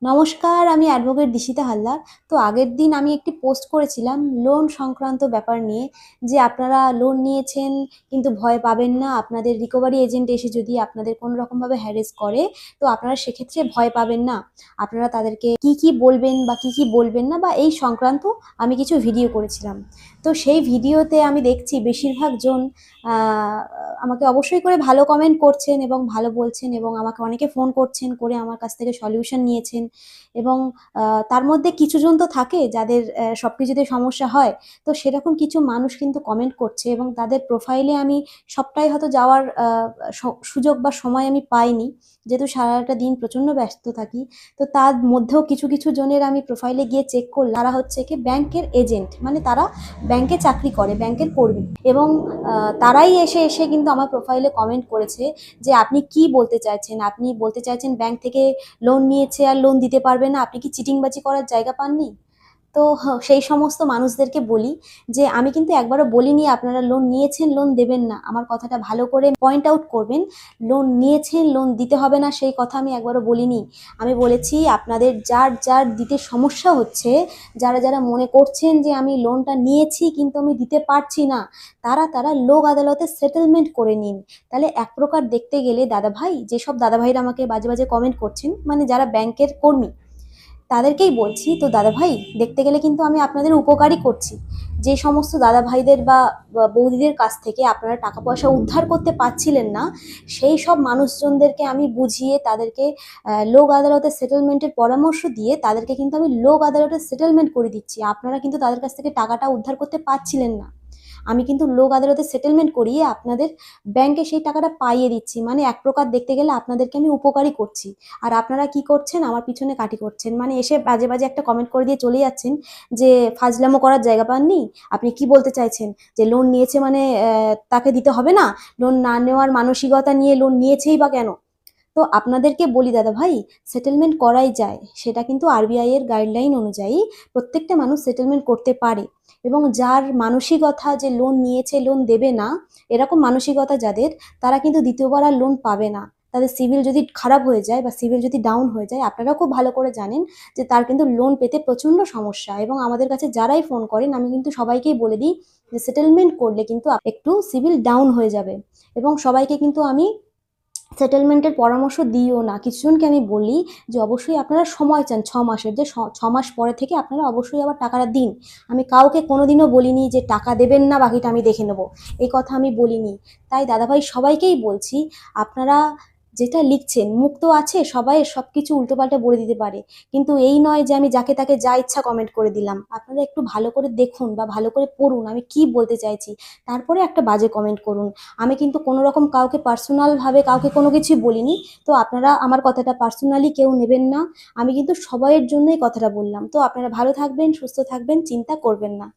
নমস্কার, আমি অ্যাডভোকেট দিশিতা হালদার। তো আগের দিন আমি একটি পোস্ট করেছিলাম লোন সংক্রান্ত ব্যাপার নিয়ে, যে আপনারা লোন নিয়েছেন কিন্তু ভয় পাবেন না। আপনাদের রিকভারি এজেন্ট এসে যদি আপনাদের কোনো রকমভাবে হ্যারেস করে, তো আপনারা সেক্ষেত্রে ভয় পাবেন না। আপনারা তাদেরকে কি বলবেন বা কি বলবেন না, বা এই সংক্রান্ত আমি কিছু ভিডিও করেছিলাম। তো সেই ভিডিওতে আমি দেখছি বেশিরভাগ জন আহ, আমাকে অবশ্যই করে ভালো কমেন্ট করছেন এবং ভালো বলছেন, এবং আমাকে অনেকে ফোন করছেন, করে আমার কাছ থেকে সলিউশন নিয়েছেন। এবং তার মধ্যে কিছুজন তো থাকে যাদের সবকিছুতে সমস্যা হয়। তো সেরকম কিছু মানুষ কিন্তু কমেন্ট করছে, এবং তাদের প্রোফাইলে আমি সবটাই হয়তো যাওয়ার সুযোগ বা সময় আমি পাইনি, যেহেতু সারাটা দিন প্রচণ্ড ব্যস্ত থাকি। তো তার মধ্যেও কিছু কিছু জনের আমি প্রোফাইলে গিয়ে চেক করলাম, তারা হচ্ছে কি ব্যাংকের এজেন্ট, মানে তারা ব্যাংকে চাকরি করে, ব্যাংকের কর্মী। এবং তারাই এসে এসে কিন্তু আমার প্রোফাইলে কমেন্ট করেছে যে আপনি কি বলতে চাইছেন, আপনি বলতে চাইছেন ব্যাংক থেকে লোন নিয়েছে আর লোন দিতে পারবে না, আপনি কি চিটিংবাজি করার জায়গা পাননি? তো সেই সমস্ত মানুষদেরকে বলি যে আমি কিন্তু একবারও বলিনি আপনারা লোন নিয়েছেন লোন দেবেন না। আমার কথাটা ভালো করে পয়েন্ট আউট করবেন। লোন নিয়েছেন লোন দিতে হবে না সেই কথা আমি একবারও বলিনি। আমি বলেছি আপনাদের যার যার দিতে সমস্যা হচ্ছে, যারা যারা মনে করছেন যে আমি লোনটা নিয়েছি কিন্তু আমি দিতে পারছি না, তারা তারা লোক আদালতে সেটেলমেন্ট করে নিন। তাহলে এক প্রকার দেখতে গেলে দাদাভাই, যেসব দাদাভাইরা আমাকে বাজে বাজে কমেন্ট করছেন, মানে যারা ব্যাংকের কর্মী, তাদেরকেই বলছি, তো দাদাভাই দেখতে গেলে কিন্তু আমি আপনাদের উপকারই করছি। যে সমস্ত দাদাভাইদের বা বৌদিদের কাছ থেকে আপনারা টাকা পয়সা উদ্ধার করতে পারছিলেন না, সেই সব মানুষজনদেরকে আমি বুঝিয়ে তাদেরকে লোক আদালতে সেটেলমেন্টের পরামর্শ দিয়ে তাদেরকে কিন্তু আমি লোক আদালতে সেটেলমেন্ট করে দিচ্ছি। আপনারা কিন্তু তাদের কাছ থেকে টাকাটা উদ্ধার করতে পারছিলেন না, আমি কিন্তু লোক আদালতে সেটেলমেন্ট করিয়ে আপনাদের ব্যাংকে সেই টাকাটা পাইয়ে দিচ্ছি। মানে এক প্রকার দেখতে গেলে আপনাদেরকে আমি উপকারই করছি। আর আপনারা কি করছেন, আমার পিছনে কাটি করছেন, মানে এসে বাজে বাজে একটা কমেন্ট করে দিয়ে চলে যাচ্ছেন যে ফাজলামো করার জায়গা পাননি। আপনি কি বলতে চাইছেন যে লোন নিয়েছে মানে তাকে দিতে হবে না? লোন না নেওয়ার মানসিকতা নিয়ে লোন নিয়েছেই বা কেন? তো আপনাদেরকে বলি দাদা ভাই, সেটেলমেন্ট করাই যায়, সেটা কিন্তু আরবিআই এর গাইডলাইন অনুযায়ী প্রত্যেকটা মানুষ সেটেলমেন্ট করতে পারে। এবং যার মানসিকতা যে লোন নিয়েছে লোন দেবে না, এরকম মানসিকতা যাদের, তারা কিন্তু দ্বিতীয়বার আর লোন পাবে না। তাদের সিভিল যদি খারাপ হয়ে যায় বা সিভিল যদি ডাউন হয়ে যায়, আপনারা খুব ভালো করে জানেন যে তার কিন্তু লোন পেতে প্রচণ্ড সমস্যা। এবং আমাদের কাছে যারাই ফোন করেন আমি কিন্তু সবাইকেই বলে দিই যে সেটেলমেন্ট করলে কিন্তু একটু সিভিল ডাউন হয়ে যাবে। এবং সবাইকে কিন্তু আমি সেটেলমেন্টের পরামর্শ দিইও না। কিছুজনকে আমি বলি যে অবশ্যই আপনারা সময় চান 6 মাসের, যে 6 মাস পরে থেকে আপনারা অবশ্যই আবার টাকাটা দিন। আমি কাউকে কোনোদিনও বলিনি যে টাকা দেবেন না বাকিটা আমি দেখে নেব, এই কথা আমি বলিনি। তাই দাদাভাই সবাইকেই বলছি, আপনারা যেটা লিখছেন, মুখ তো আছে, সবাই সব কিছু উল্টোপাল্টা বলে দিতে পারে, কিন্তু এই নয় যে আমি যাকে তাকে যা ইচ্ছা কমেন্ট করে দিলাম। আপনারা একটু ভালো করে দেখুন বা ভালো করে পড়ুন আমি কি বলতে চাইছি, তারপরে একটা বাজে কমেন্ট করুন। আমি কিন্তু কোনো রকম কাউকে পার্সোনালভাবে কাউকে কোনো কিছুই বলিনি। তো আপনারা আমার কথাটা পার্সোনালি কেউ নেবেন না। আমি কিন্তু সবাইয়ের জন্যই কথাটা বললাম। তো আপনারা ভালো থাকবেন, সুস্থ থাকবেন, চিন্তা করবেন না।